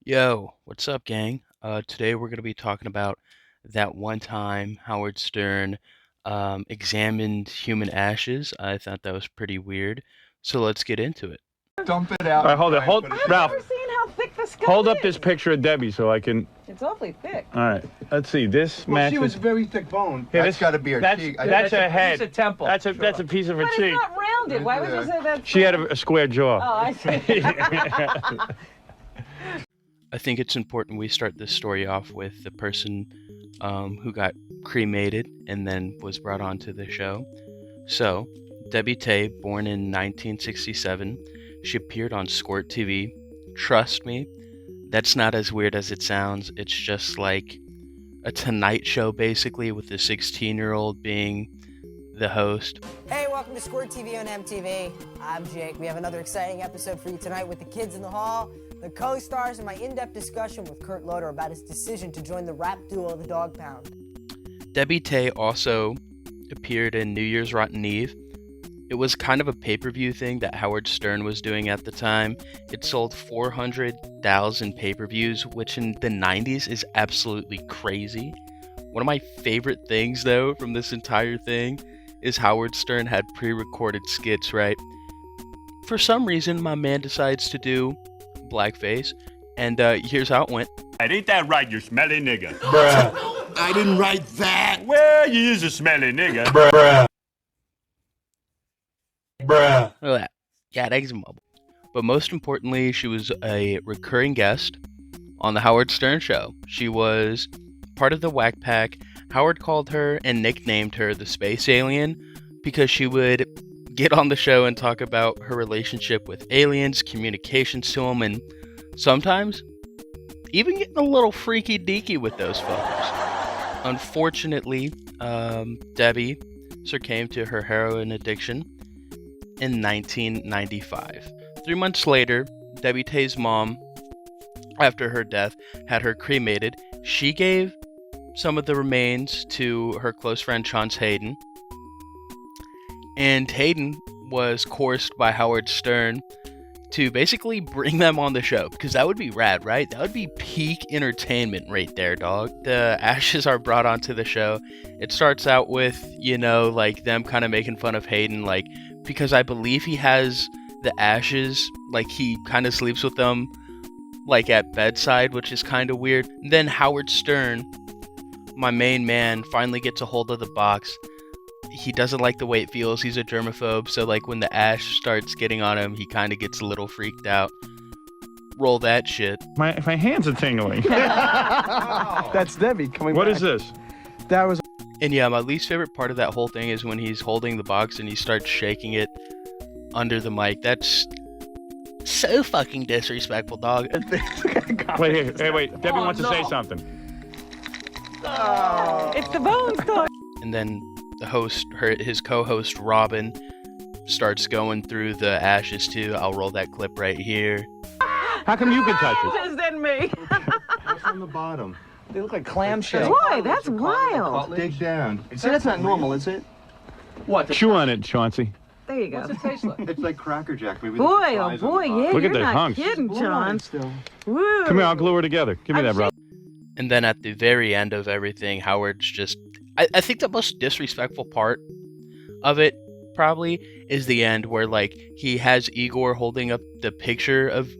Yo, what's up, gang? Today we're going to be talking about that one time Howard Stern examined human ashes. I thought that was pretty weird. So let's get into it. Dump it out. All right, hold it. Ralph, I've never seen how thick the skull hold up is. this picture of Debbie so I can. It's awfully thick. All right, let's see. This Well, she was matches. very thick bone. Yeah, That's got to be her that's, cheek. That's her head. Piece of temple. That's a piece of her But it's cheek. not rounded. Why would you say that? She had a square Oh, jaw. I see. I think it's important we start this story off with the person who got cremated and then was brought onto the show. So, Debbie Tay, born in 1967, she appeared on Squirt TV. Trust me, that's not as weird as it sounds. It's just like a Tonight Show, basically, with the 16-year-old being the host. Hey, welcome to Squirt TV on MTV. I'm Jake. We have another exciting episode for you tonight with the kids in the hall, the co-stars, and my in-depth discussion with Kurt Loder about his decision to join the rap duo The Dog Pound. Debbie Tay also appeared in New Year's Rotten Eve. It was kind of a pay-per-view thing that Howard Stern was doing at the time. It sold 400,000 pay-per-views, which in the 90s is absolutely crazy. One of my favorite things, though, from this entire thing is Howard Stern had pre-recorded skits, right? For some reason, my man decides to do blackface, and here's how it went. Ain't that right, you smelly nigga? Bruh. I didn't write that. Well, you is a smelly nigga. Bruh. Bruh. Look at that. Yeah, that's a mobile. But most importantly, she was a recurring guest on the Howard Stern Show. She was part of the Whack Pack. Howard called her and nicknamed her the Space Alien because she would get on the show and talk about her relationship with aliens, communications to them, and sometimes even getting a little freaky deaky with those fuckers. Unfortunately, Debbie succumbed to her heroin addiction in 1995. 3 months later, Debbie Tay's mom, after her death, had her cremated. She gave some of the remains to her close friend Chance Hayden, and Hayden was coerced by Howard Stern to basically bring them on the show, because that would be rad, right? That would be peak entertainment right there, dog. The ashes are brought onto the show. It starts out with, like them kind of making fun of Hayden, like, because I believe he has the ashes, like he kind of sleeps with them, like at bedside, which is kind of weird. Then Howard Stern, my main man, finally gets a hold of the box. He doesn't like the way it feels. He's a germaphobe, so like when the ash starts getting on him, he kind of gets a little freaked out. Roll that shit. My hands are tingling. That's Debbie coming What back. is this? That was... And yeah, my least favorite part of that whole thing is when he's holding the box and he starts shaking it under the mic. That's so fucking disrespectful, dog. Wait. Debbie wants to say something. It's the bones, dog. And then the host, his co-host Robin, starts going through the ashes too. I'll roll that clip right here. How come you can touch it? Just than me. What's on the bottom? They look like clamshells. Why? That's wild. Dig down. See, that's not normal, is it? What? Chew on it, Chauncey. There you go. What's it taste like? It's like Cracker Jack. Maybe Boy, there's oh flies on boy, the yeah, bottom. Look at you're the not hunks. kidding, John. Still. Woo. Come here, I'll glue her together. Give me that, bro. And then at the very end of everything, Howard's just... I think the most disrespectful part of it, probably, is the end where, like, he has Igor holding up the picture of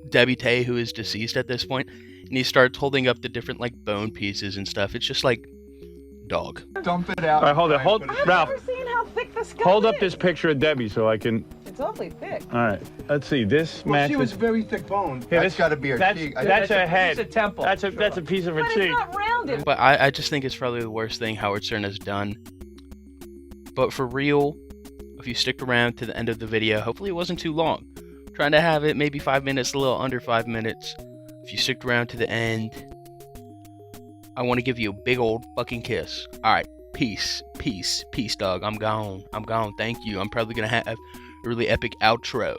Debbie Tay, who is deceased at this point, and he starts holding up the different, like, bone pieces and stuff. It's just like, dog. Dump it out. All right, hold it. I've Ralph, never seen how thick the skull hold up is. this picture of Debbie so I can. It's awfully thick. All right, let's see. This Well, she was matches. very thick bone. Yeah, That's got to be her That's cheek. that's her head. Piece of temple. That's a piece of her But cheek. it's not rounded. But I just think it's probably the worst thing Howard Stern has done. But for real, if you stick around to the end of the video, hopefully it wasn't too long. I'm trying to have it maybe 5 minutes, a little under 5 minutes. If you stick around to the end, I want to give you a big old fucking kiss. Alright, peace, dog. I'm gone. Thank you. I'm probably gonna have a really epic outro.